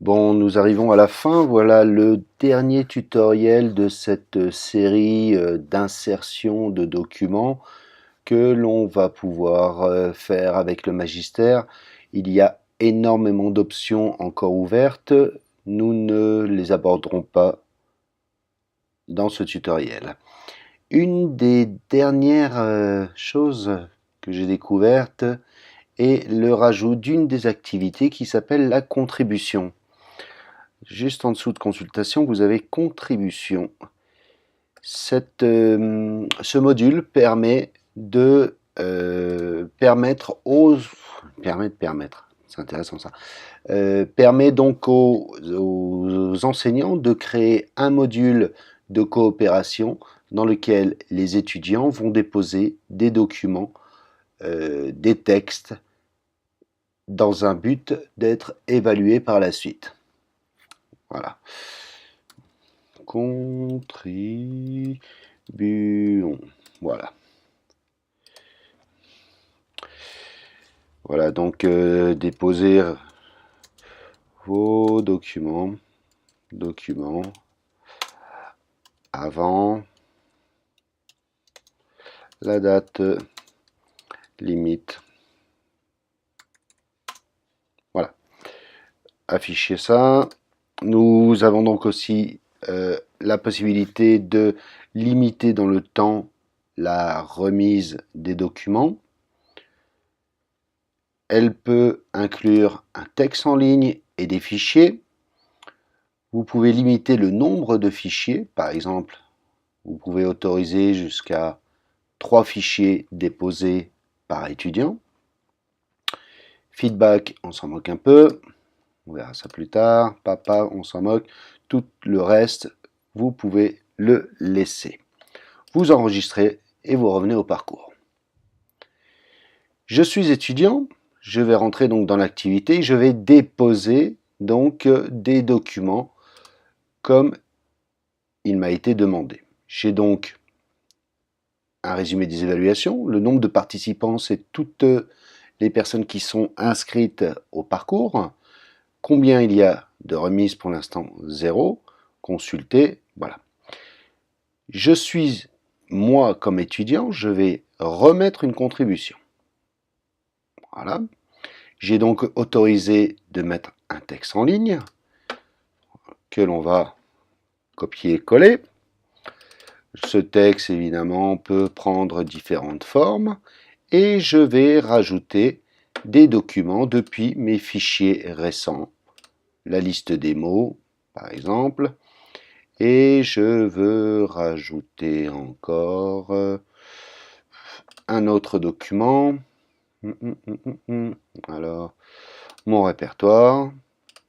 Bon, nous arrivons à la fin. Voilà le dernier tutoriel de cette série d'insertion de documents que l'on va pouvoir faire avec le Magister. Il y a énormément d'options encore ouvertes. Nous ne les aborderons pas dans ce tutoriel. Une des dernières choses que j'ai découvertes est le rajout d'une des activités qui s'appelle la contribution. Juste en dessous de consultation, vous avez contribution. Ce module permet de c'est intéressant ça, permet donc aux enseignants de créer un module de coopération dans lequel les étudiants vont déposer des documents, des textes, dans un but d'être évalués par la suite. Voilà. Contribuons. Voilà. Voilà, donc déposer vos documents avant la date limite. Voilà. Afficher ça. Nous avons donc aussi la possibilité de limiter dans le temps la remise des documents. Elle peut inclure un texte en ligne et des fichiers. Vous pouvez limiter le nombre de fichiers. Par exemple, vous pouvez autoriser jusqu'à 3 fichiers déposés par étudiant. Feedback, on s'en moque un peu. On verra ça plus tard. Papa, on s'en moque. Tout le reste, vous pouvez le laisser. Vous enregistrez et vous revenez au parcours. Je suis étudiant. Je vais rentrer donc dans l'activité. Je vais déposer donc des documents comme il m'a été demandé. J'ai donc un résumé des évaluations. Le nombre de participants, c'est toutes les personnes qui sont inscrites au parcours. Combien il y a de remises pour l'instant? 0. Consulter, voilà. Je suis, moi, comme étudiant, je vais remettre une contribution. Voilà. J'ai donc autorisé de mettre un texte en ligne que l'on va copier-coller. Ce texte, évidemment, peut prendre différentes formes et je vais rajouter des documents depuis mes fichiers récents. La liste des mots, par exemple, et je veux rajouter encore un autre document. Alors, mon répertoire.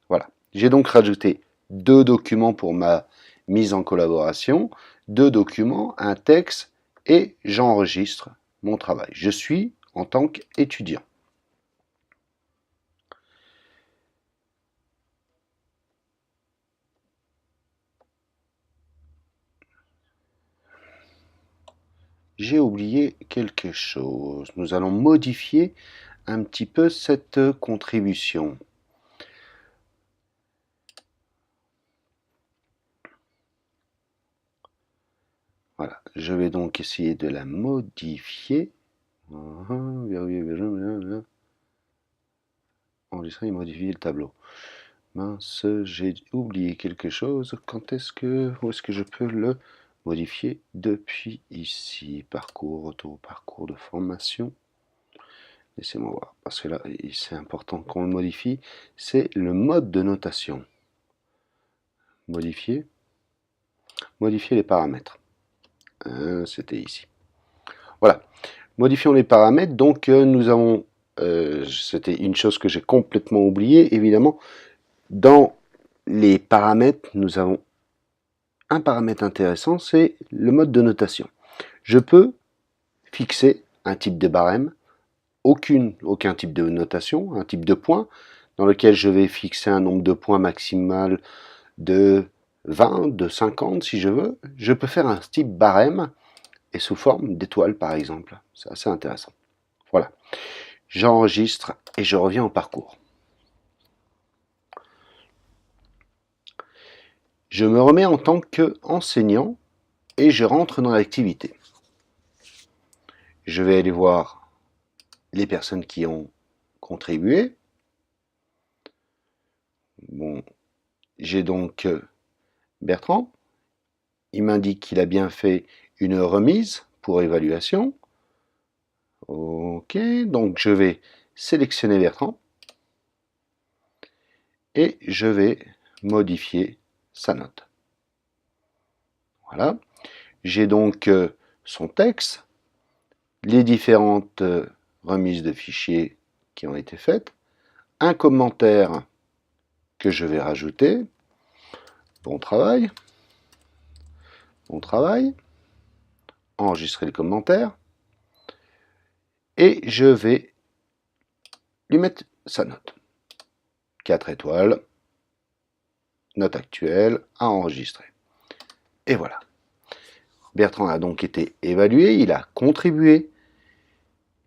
Voilà. J'ai donc rajouté 2 documents pour ma mise en collaboration, 2 documents, un texte, et j'enregistre mon travail. Je suis en tant qu'étudiant. J'ai oublié quelque chose. Nous allons modifier un petit peu cette contribution. Voilà, je vais donc essayer de la modifier. Enregistrer et modifier le tableau. Mince, j'ai oublié quelque chose. Où est-ce que je peux le modifier? Depuis ici, parcours, auto, parcours de formation. Laissez-moi voir, parce que là, c'est important qu'on le modifie. C'est le mode de notation. Modifier. Modifier les paramètres. C'était ici. Voilà. Modifions les paramètres. Donc, nous avons... c'était une chose que j'ai complètement oubliée, évidemment. Dans les paramètres, nous avons un paramètre intéressant, c'est le mode de notation. Je peux fixer un type de barème, aucun type de notation, un type de point, dans lequel je vais fixer un nombre de points maximal de 20, de 50 si je veux. Je peux faire un type barème et sous forme d'étoile par exemple. C'est assez intéressant. Voilà. J'enregistre et je reviens au parcours. Je me remets en tant qu'enseignant et je rentre dans l'activité. Je vais aller voir les personnes qui ont contribué. Bon, j'ai donc Bertrand. Il m'indique qu'il a bien fait une remise pour évaluation. Ok, donc je vais sélectionner Bertrand et je vais modifier sa note. Voilà. J'ai donc son texte, les différentes remises de fichiers qui ont été faites, un commentaire que je vais rajouter. Bon travail. Bon travail. Enregistrer le commentaire. Et je vais lui mettre sa note. 4 étoiles. Note actuelle à enregistrer. Et voilà. Bertrand a donc été évalué, il a contribué,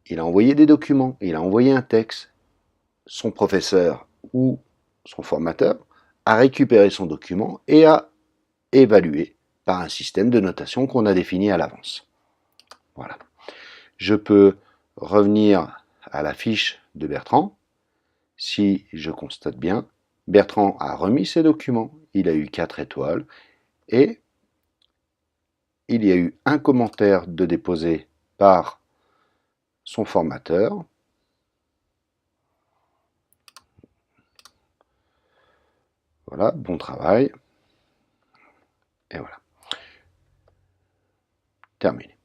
il a envoyé des documents, il a envoyé un texte. Son professeur ou son formateur a récupéré son document et a évalué par un système de notation qu'on a défini à l'avance. Voilà. Je peux revenir à la fiche de Bertrand. Si je constate bien, Bertrand a remis ses documents, il a eu 4 étoiles et il y a eu un commentaire de déposé par son formateur. Voilà, bon travail. Et voilà. Terminé.